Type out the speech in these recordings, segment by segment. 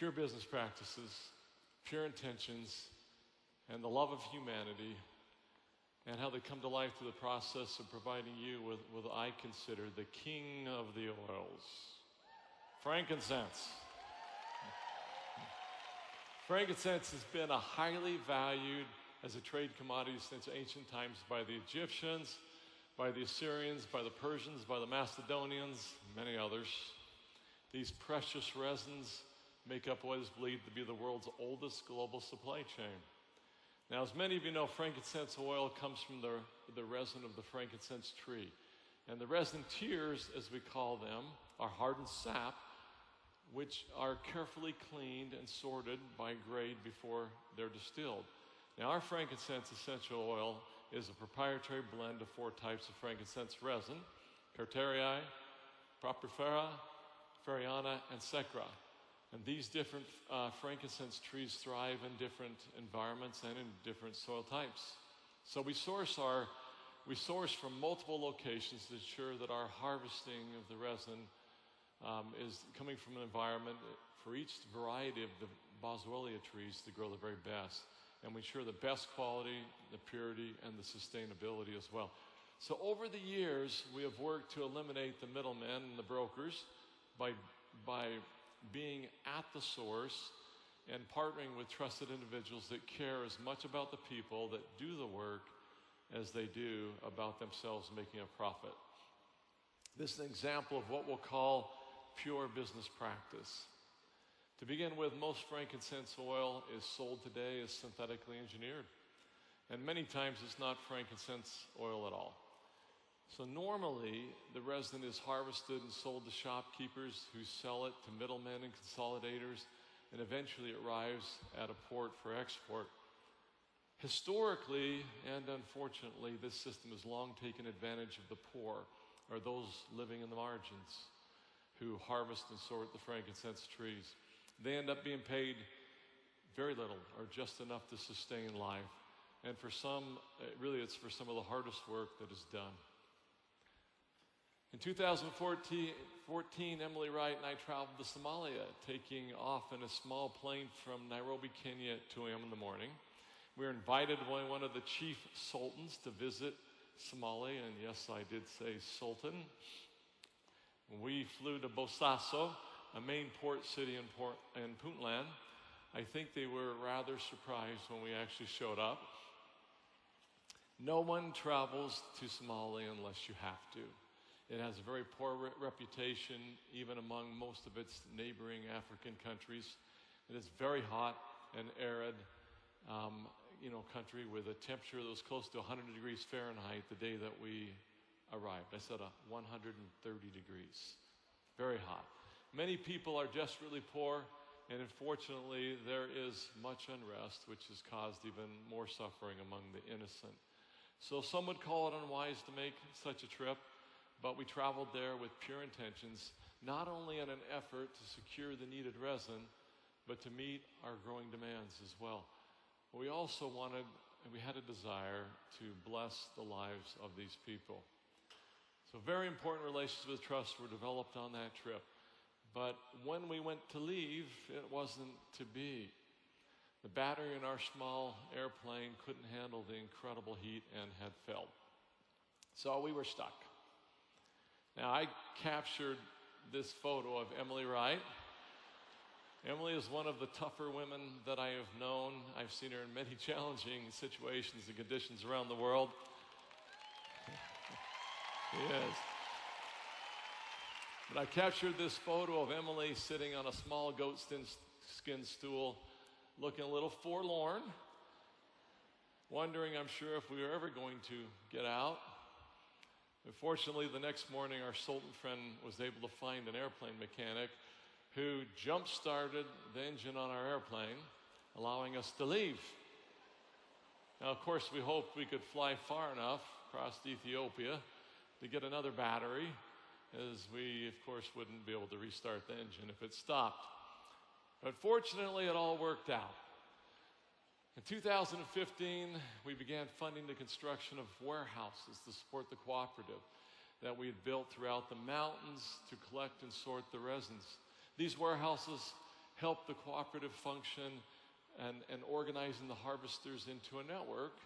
pure business practices, pure intentions, and the love of humanity, and how they come to life through the process of providing you with what I consider the king of the oils, frankincense. Frankincense has been a highly valued as a trade commodity since ancient times by the Egyptians, by the Assyrians, by the Persians, by the Macedonians, many others. These precious resins make up what is believed to be the world's oldest global supply chain. Now, as many of you know, frankincense oil comes from the resin of the frankincense tree. And the resin tears, as we call them, are hardened sap, which are carefully cleaned and sorted by grade before they're distilled. Now, our frankincense essential oil is a proprietary blend of 4 types of frankincense resin: Carterii, Propifera, Feriana, and Secra. And these different frankincense trees thrive in different environments and in different soil types. So we source from multiple locations to ensure that our harvesting of the resin is coming from an environment for each variety of the boswellia trees to grow the very best. And we ensure the best quality, the purity, and the sustainability as well. So over the years, we have worked to eliminate the middlemen and the brokers by being at the source and partnering with trusted individuals that care as much about the people that do the work as they do about themselves making a profit. This is an example of what we'll call pure business practice. To begin with, most frankincense oil is sold today as synthetically engineered. And many times it's not frankincense oil at all. So normally, the resin is harvested and sold to shopkeepers who sell it to middlemen and consolidators, and eventually it arrives at a port for export. Historically, and unfortunately, this system has long taken advantage of the poor, or those living in the margins, who harvest and sort the frankincense trees. They end up being paid very little, or just enough to sustain life. And for some, really it's for some of the hardest work that is done. In 2014, Emily Wright and I traveled to Somalia, taking off in a small plane from Nairobi, Kenya at 2 a.m. in the morning. We were invited by one of the chief sultans to visit Somalia, and yes, I did say sultan. We flew to Bosaso, a main port city in Puntland. I think they were rather surprised when we actually showed up. No one travels to Somalia unless you have to. It has a very poor reputation, even among most of its neighboring African countries. It is very hot and arid, country with a temperature that was close to 100 degrees Fahrenheit the day that we arrived. I said 130 degrees. Very hot. Many people are desperately poor, and unfortunately, there is much unrest, which has caused even more suffering among the innocent. So some would call it unwise to make such a trip. But we traveled there with pure intentions, not only in an effort to secure the needed resin, but to meet our growing demands as well. We also we had a desire to bless the lives of these people. So very important relations with trust were developed on that trip. But when we went to leave, it wasn't to be. The battery in our small airplane couldn't handle the incredible heat and had failed. So we were stuck. Now, I captured this photo of Emily Wright. Emily is one of the tougher women that I have known. I've seen her in many challenging situations and conditions around the world. She is. But I captured this photo of Emily sitting on a small goatskin stool, looking a little forlorn, wondering, I'm sure, if we were ever going to get out. Unfortunately, the next morning, our Sultan friend was able to find an airplane mechanic who jump-started the engine on our airplane, allowing us to leave. Now, of course, we hoped we could fly far enough across Ethiopia to get another battery, as we, of course, wouldn't be able to restart the engine if it stopped. But fortunately, it all worked out. In 2015, we began funding the construction of warehouses to support the cooperative that we had built throughout the mountains to collect and sort the resins. These warehouses help the cooperative function and organizing the harvesters into a network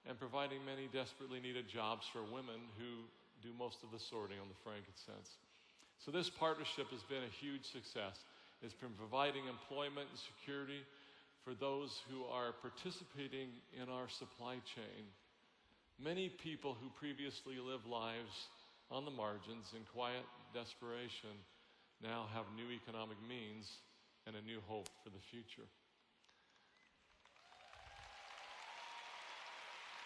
and providing many desperately needed jobs for women who do most of the sorting on the frankincense. So this partnership has been a huge success. It's been providing employment and security for those who are participating in our supply chain. Many people who previously lived lives on the margins in quiet desperation now have new economic means and a new hope for the future.